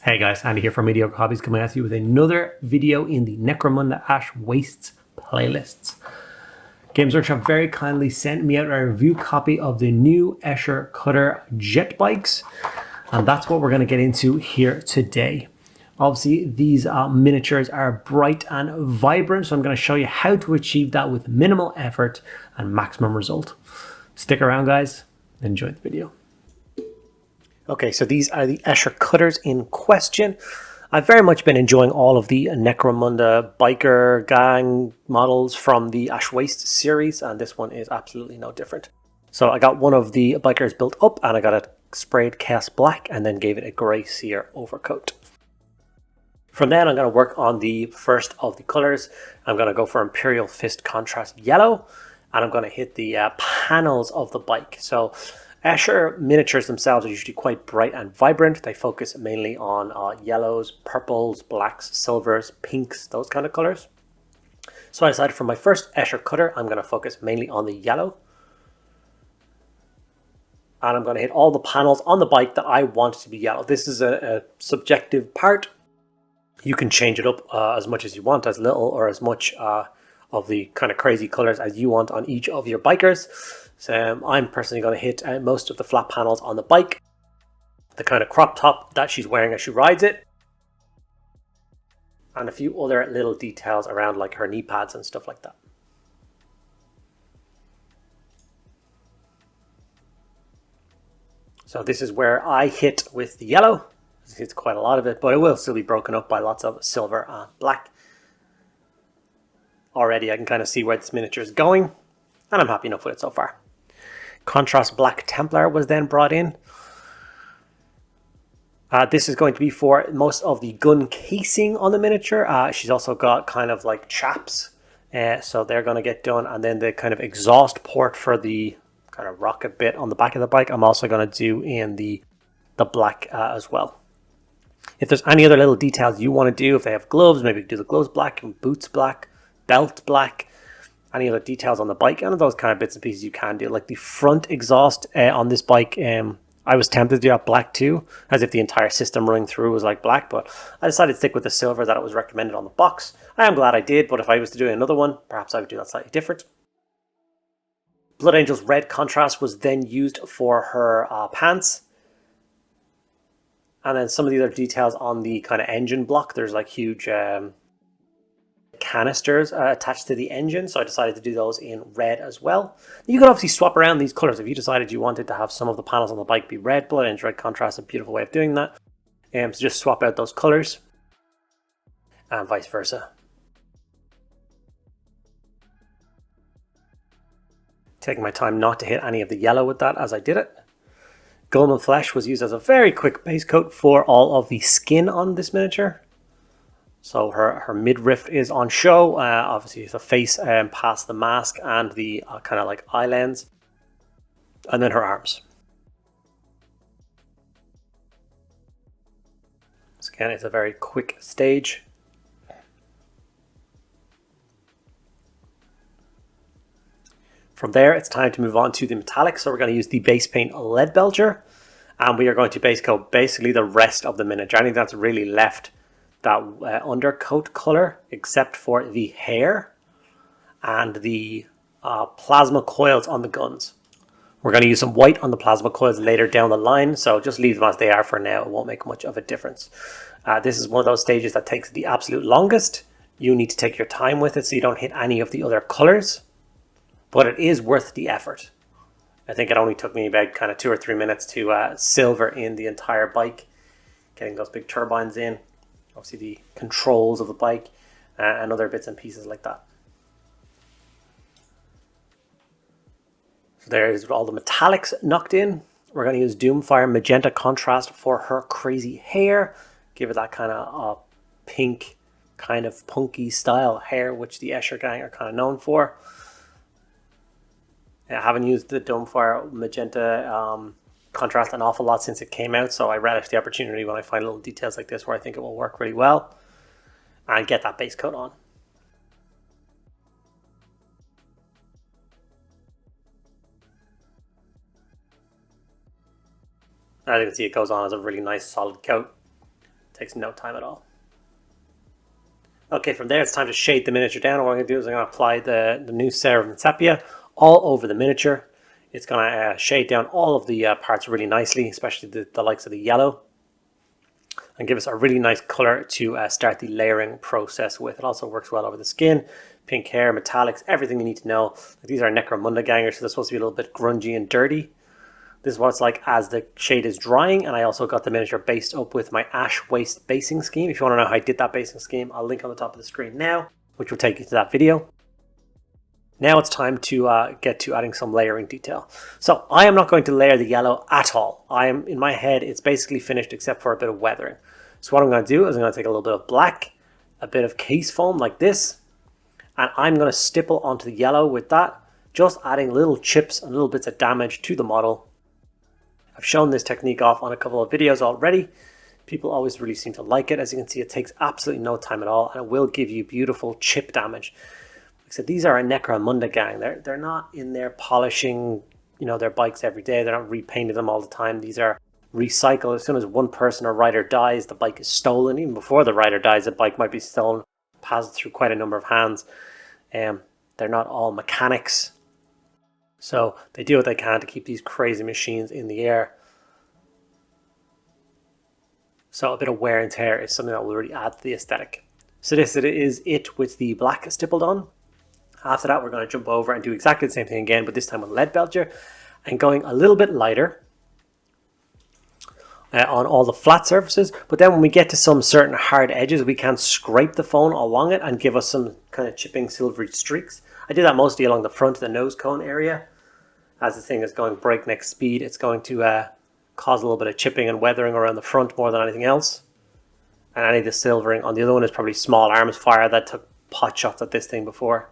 Hey guys, Andy here from Mediocre Hobbies, coming at you with another video in the Necromunda Ash Wastes playlists. Games Workshop very kindly sent me out a review copy of the new Escher Cutter jet bikes, and that's what we're going to get into here today. Obviously, these miniatures are bright and vibrant, so I'm going to show you how to achieve that with minimal effort and maximum result. Stick around, guys. Enjoy the video. Okay, so these are the Escher Cutters in question. I've very much been enjoying all of the Necromunda biker gang models from the Ash Waste series, and this one is absolutely no different. So I got one of the bikers built up, and I got it sprayed cast black, and then gave it a grey Seer overcoat. From then, I'm going to work on the first of the colours. I'm going to go for Imperial Fist contrast yellow, and I'm going to hit the panels of the bike. So Escher miniatures themselves are usually quite bright and vibrant. They focus mainly on yellows, purples, blacks, silvers, pinks, those kind of colours. So I decided for my first Escher Cutter, I'm going to focus mainly on the yellow. And I'm going to hit all the panels on the bike that I want to be yellow. This is a subjective part. You can change it up as much as you want, as little or as much of the kind of crazy colours as you want on each of your bikers. So I'm personally going to hit most of the flat panels on the bike, the kind of crop top that she's wearing as she rides it, and a few other little details around like her knee pads and stuff like that. So this is where I hit with the yellow. It's quite a lot of it, but it will still be broken up by lots of silver and black. Already I can kind of see where this miniature is going, and I'm happy enough with it so far. Contrast Black Templar was then brought in. This is going to be for most of the gun casing on the miniature. She's also got kind of like chaps, so they're going to get done. And then the kind of exhaust port for the kind of rocket bit on the back of the bike, I'm also going to do in the black as well. If there's any other little details you want to do, if they have gloves, maybe do the gloves black, and boots black, belt black, any other details on the bike, and those kind of bits and pieces you can do. Like the front exhaust on this bike, I was tempted to do that black too, as if the entire system running through was like black, but I decided to stick with the silver that it was recommended on the box. I am glad I did, but if I was to do another one, perhaps I would do that slightly different. Blood Angel's red contrast was then used for her pants. And then some of the other details on the kind of engine block, there's like huge canisters attached to the engine, so I decided to do those in red as well. You can obviously swap around these colors if you decided you wanted to have some of the panels on the bike be red. Blood Angel red contrast is a beautiful way of doing that. So just swap out those colors and vice versa. Taking my time not to hit any of the yellow with that as I did it. Golden Flesh was used as a very quick base coat for all of the skin on this miniature. So her midriff is on show, obviously the face past the mask and the kind of like eye lens, and then her arms. So again, it's a very quick stage. From there, it's time to move on to the metallics. So we're going to use the base paint Leadbelcher, and we are going to base coat basically the rest of the miniature. Anything that's really left that undercoat color, except for the hair and the plasma coils on the guns. We're going to use some white on the plasma coils later down the line, so just leave them as they are for now. It won't make much of a difference. This is one of those stages that takes the absolute longest. You need to take your time with it so you don't hit any of the other colors, but it is worth the effort. I think it only took me about kind of 2 or 3 minutes to silver in the entire bike, getting those big turbines in, obviously the controls of the bike, and other bits and pieces like that. So there's all the metallics knocked in. We're going to use Doomfire Magenta contrast for her crazy hair, give it that kind of pink, kind of punky style hair, which the Escher gang are kind of known for. I haven't used the Doomfire Magenta contrast an awful lot since it came out, so I relish the opportunity when I find little details like this where I think it will work really well, and get that base coat on. As you can see, it goes on as a really nice solid coat. Takes no time at all. Okay, from there it's time to shade the miniature down. What I'm going to do is I'm going to apply the new Seraphim Sepia all over the miniature. It's going to shade down all of the parts really nicely, especially the likes of the yellow, and give us a really nice color to start the layering process with. It also works well over the skin, pink hair, metallics, everything you need to know. These are Necromunda gangers, so they're supposed to be a little bit grungy and dirty. This is what it's like as the shade is drying, and I also got the miniature based up with my ash waste basing scheme. If you want to know how I did that basing scheme, I'll link on the top of the screen now, which will take you to that video. Now it's time to get to adding some layering detail. So I am not going to layer the yellow at all. In my head, it's basically finished except for a bit of weathering. So what I'm going to do is I'm going to take a little bit of black, a bit of case foam like this, and I'm going to stipple onto the yellow with that, just adding little chips and little bits of damage to the model. I've shown this technique off on a couple of videos already. People always really seem to like it. As you can see, it takes absolutely no time at all, and it will give you beautiful chip damage. Like I said, these are a Necromunda gang. They're not in there polishing, their bikes every day. They're not repainting them all the time. These are recycled. As soon as one person or rider dies, the bike is stolen. Even before the rider dies, the bike might be stolen, passed through quite a number of hands. They're not all mechanics. So they do what they can to keep these crazy machines in the air. So a bit of wear and tear is something that will really add to the aesthetic. So this is it with the black stippled on. After that, we're going to jump over and do exactly the same thing again, but this time with Leadbelcher, and going a little bit lighter on all the flat surfaces. But then when we get to some certain hard edges, we can scrape the foam along it and give us some kind of chipping silvery streaks. I did that mostly along the front of the nose cone area. As the thing is going breakneck speed, it's going to cause a little bit of chipping and weathering around the front more than anything else. And any of the silvering on the other one is probably small arms fire that took pot shots at this thing before.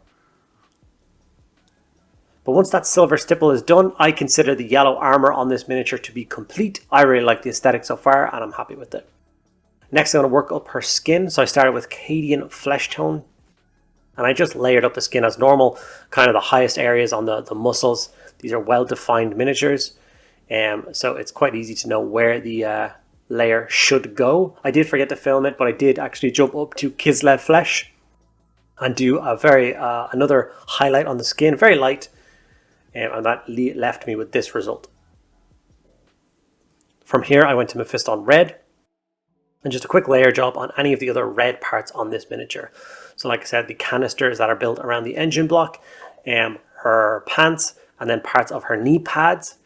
But once that silver stipple is done, I consider the yellow armor on this miniature to be complete. I really like the aesthetic so far, and I'm happy with it. Next, I'm going to work up her skin. So I started with Cadian Fleshtone, and I just layered up the skin as normal, kind of the highest areas on the muscles. These are well-defined miniatures, so it's quite easy to know where the layer should go. I did forget to film it, but I did actually jump up to Kislev Flesh and do another highlight on the skin, very light, and that left me with this result. From here, I went to Mephiston Red, and just a quick layer job on any of the other red parts on this miniature. So like I said, the canisters that are built around the engine block, her pants, and then parts of her knee pads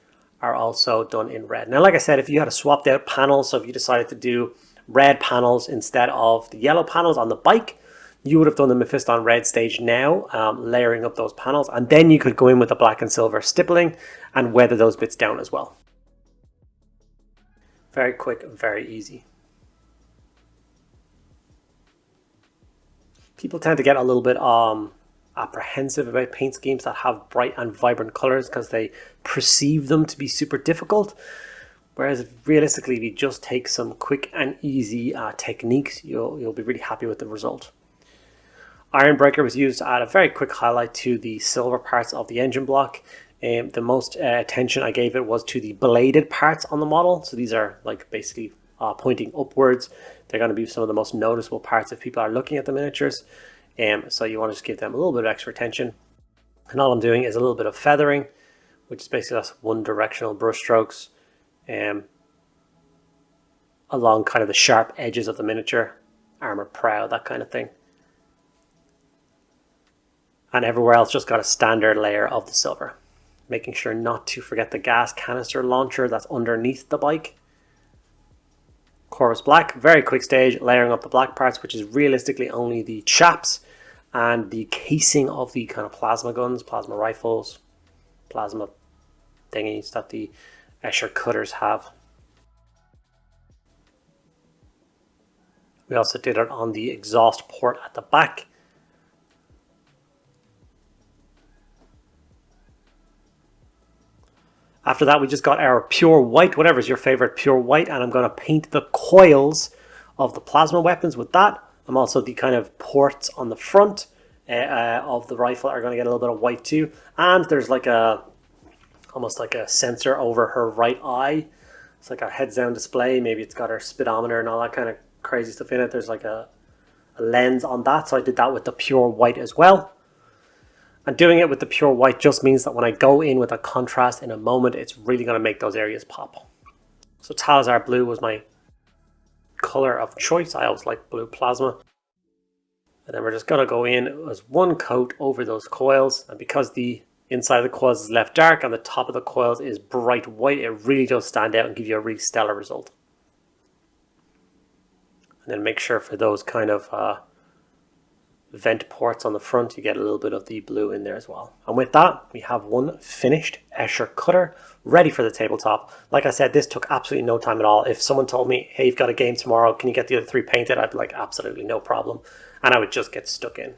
are also done in red. Now, like I said, if you had a swapped out panel, so if you decided to do red panels instead of the yellow panels on the bike, you would have done the Mephiston Red stage now, layering up those panels, and then you could go in with the black and silver stippling and weather those bits down as well. Very quick, very easy. People tend to get a little bit apprehensive about paint schemes that have bright and vibrant colors because they perceive them to be super difficult. Whereas realistically, if you just take some quick and easy techniques, you'll be really happy with the result. Ironbreaker was used to add a very quick highlight to the silver parts of the engine block. The most attention I gave it was to the bladed parts on the model. So these are like basically pointing upwards. They're going to be some of the most noticeable parts if people are looking at the miniatures. So you want to just give them a little bit of extra attention. And all I'm doing is a little bit of feathering, which is basically just one directional brush strokes along kind of the sharp edges of the miniature, armor prow, that kind of thing. And everywhere else just got a standard layer of the silver. Making sure not to forget the gas canister launcher that's underneath the bike. Corvus Black, very quick stage, layering up the black parts, which is realistically only the chaps and the casing of the kind of plasma guns, plasma rifles, plasma thingies that the Escher Cutters have. We also did it on the exhaust port at the back. After that, we just got our pure white, whatever is your favorite pure white, and I'm going to paint the coils of the plasma weapons with that. I'm also the kind of ports on the front of the rifle are going to get a little bit of white too. And there's like almost like a sensor over her right eye. It's like a heads down display. Maybe it's got her speedometer and all that kind of crazy stuff in it. There's like a lens on that, so I did that with the pure white as well. And doing it with the pure white just means that when I go in with a contrast in a moment, it's really going to make those areas pop. So Talazar blue was my color of choice. I always like blue plasma. And then we're just going to go in as one coat over those coils. And because the inside of the coils is left dark and the top of the coils is bright white, it really does stand out and give you a really stellar result. And then make sure for those kind of vent ports on the front, you get a little bit of the blue in there as well. And with that, we have one finished Escher Cutter ready for the tabletop. Like I said, this took absolutely no time at all. If someone told me, hey, you've got a game tomorrow, can you get the other 3 painted? I'd be like, absolutely no problem. And I would just get stuck in.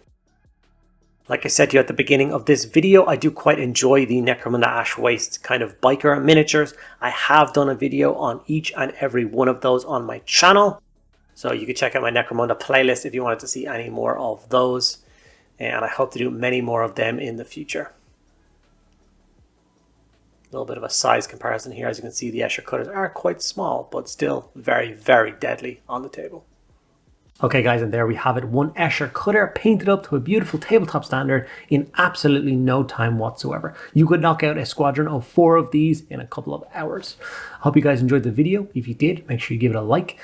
Like I said to you at the beginning of this video, I do quite enjoy the Necromunda Ash Waste kind of biker miniatures. I have done a video on each and every one of those on my channel. So you can check out my Necromunda playlist if you wanted to see any more of those. And I hope to do many more of them in the future. A little bit of a size comparison here. As you can see, the Escher Cutters are quite small, but still very, very deadly on the table. Okay guys, and there we have it. One Escher Cutter painted up to a beautiful tabletop standard in absolutely no time whatsoever. You could knock out a squadron of 4 of these in a couple of hours. I hope you guys enjoyed the video. If you did, make sure you give it a like.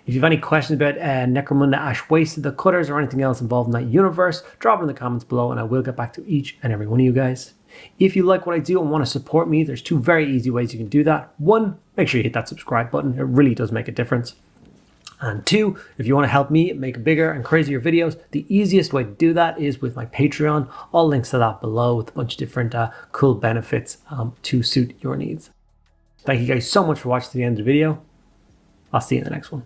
If you have any questions about Necromunda Ash Waste, the Cutters, or anything else involved in that universe, drop it in the comments below and I will get back to each and every one of you guys. If you like what I do and want to support me, there's 2 very easy ways you can do that. 1, make sure you hit that subscribe button. It really does make a difference. And 2, if you want to help me make bigger and crazier videos, the easiest way to do that is with my Patreon. All links to that below with a bunch of different cool benefits to suit your needs. Thank you guys so much for watching to the end of the video. I'll see you in the next one.